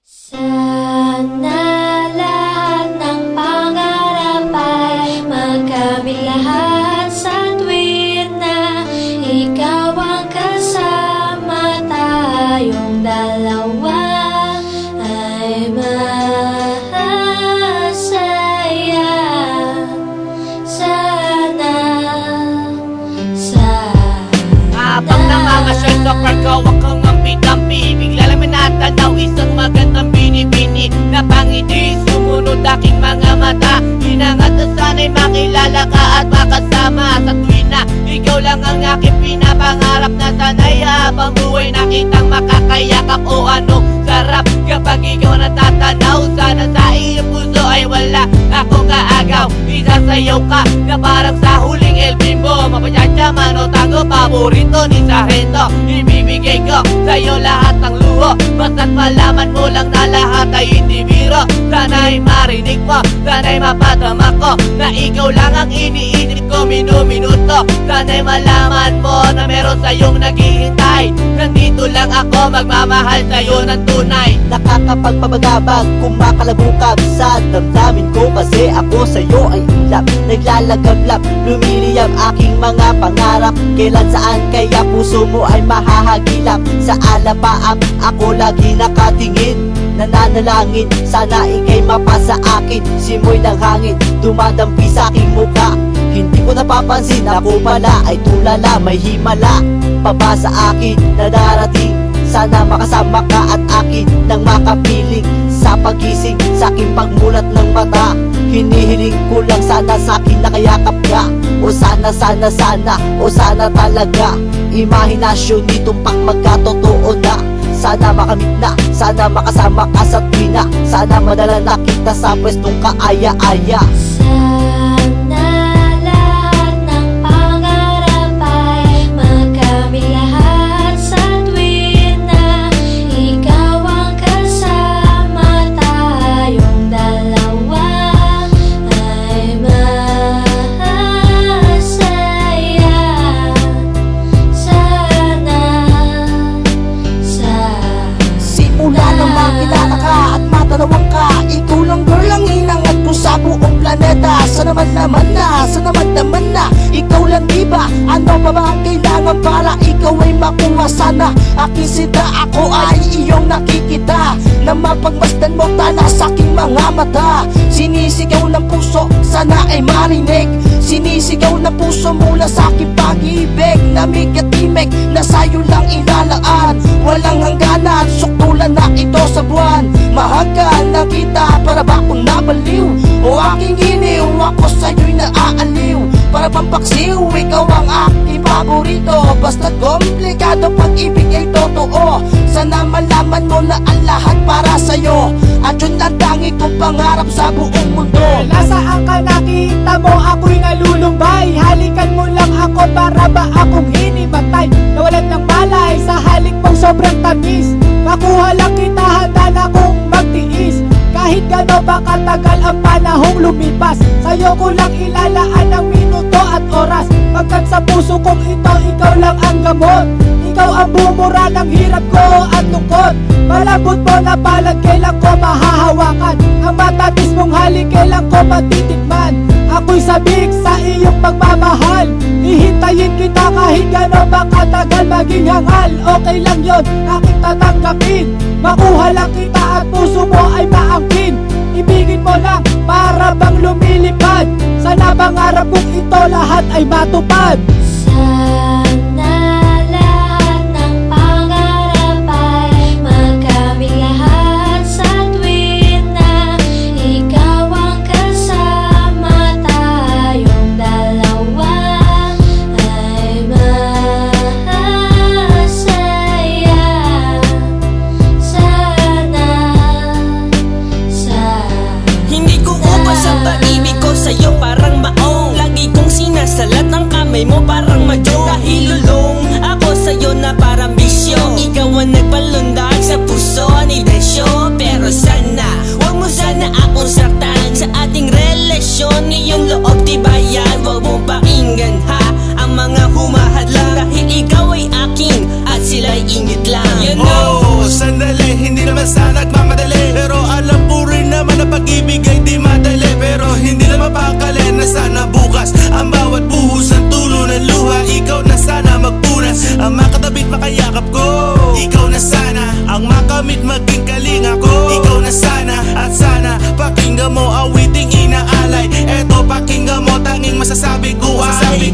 Sana lahat ng pangarap ay magkamit lahat sa tuwin na ikaw ang kasama, tayong dalawa ay masaya. Sana Habang nangangasyal sa park, hawak kang ampi-dampi. Bigla lang may natanaw isang magandang bini-bini na pangiti, sumunod aking mga mata. Hinangat na sana'y makilala ka at makasama sa tuwin na ikaw lang ang aking pinapangarap. Na sana'y habang buhay nakitang makakayakap. O anong sarap kapag ikaw natatanaw. Sana sa iyong puso ay wala akong kaagaw. Isasayaw ka na parang sa huling El Bimbo. Mapachachama o tago, paborito ni Sargento. Ibibigay ko sa'yo lahat ng luho, basta't malaman mo lang na lahat ay hindi biro. Sana'y marinig mo, sana'y mapatama ko na ikaw lang ang iniisip ko minuminuto. Sana'y malaman mo na meron sa'yong naghihintay. Nandito lang ako magmamahal sa'yo ng tunay. Nakakapagpabagabag, kumakalabukab sa damdamin ko. Kasi ako sa'yo ay ulap, naglalagablap, lumiliyab aking mga pangarap. Kailan saan kaya puso mo ay mahahagilap. Sa alapaap ako lagi nakatingin, nananalangin sana ika'y mapasa akin. Simoy ng hangin dumadampi sa aking mukha, hindi ko napapansin ako pala ay tulala. May himala pa ba sa akin na darating? Sana makasama ka at akin nang makapiling sa pagising, sa aking pagmulat ng mata. Hinihiling ko lang sana sa akin nakayakap ka. O sana, o sana talaga. Imahinasyon nitumpak magkatotoo na. Sana makamit na, sana makasama ka sa tuwina. Sana madala na kita sa pwestong kaaya-aya. Sana lahat ng pangarap ay magkamit lahat sa tuwin na ikaw ang kasama, tayong dalawa ay masaya. Simula nang makilala ka at matanawang ka, ikaw lang girl ang hinangat ko sa buong planeta. Sana naman na ikaw lang diba? Ano pa ba ang kailangan para ikaw ay makuha? Sana aking sinta, ako ay iyong nakikita, na mapagmasdan mo tala sa aking mga mata. Sinisigaw ng puso, sana ay marinig. Sinisigaw ng puso mula sa aking pag-ibig. Namig at timig na sa'yo lang ilalaan. Walang hangganan, suktulan na ito sa buwan. Mahagkan na kita, para ba akong nabaliw? O aking iniw, ako sa'yo'y naaaliw. Para bang paksiw, ikaw ang aking paborito. Basta't komplikado, pag-ibig ay totoo. Sana malaman mo na ang lahat para sa'yo, at yun ang tangi kong pangarap sa buong mundo. Nasaan ka, nakita mo ako'y nalulumbay. Halikan mo lang ako, para ba akong hinimatay? Nawalan ng malay sa halik mong sobrang tamis. Makuha lang kita, handa na kong magtiis. Kahit gano'n ba katagal ang panahong lumipas, sa'yo ko lang ilalaan ang minuto at oras. Pagkat sa puso kong ito, ikaw lang ang gamot. Ikaw ang bumura ng hirap ko at lungkot. Malambot mo na palad, kailan ko mahahawakan. Ang matamis mong halik, kailan ko matitikman. Ako'y sabik sa iyong pagmamahal. Hihintayin kita kahit gano'n ba katagal, maging hangal. Okay lang yun, aking tatanggapin. Makuha lang kita at puso mo ay maangkin. Ibigin mo lang, para bang lumilipad. Sana pangarap kong ito lahat ay matupad. Sana lahat ng pangarap ay magkamit lahat sa tuwin na ikaw ang kasama, tayong dalawa ay masaya. Hindi ko ubas ang pag-ibig ko sa'yo, parang maong. Lagi kong sinasalat ang kamay mo, parang madyo. Kahit kahit maging kalinga ko. Ikaw na sana at sana pakinggan mo awiting inaalay. Eto pakinggan mo tanging masasabi ko ay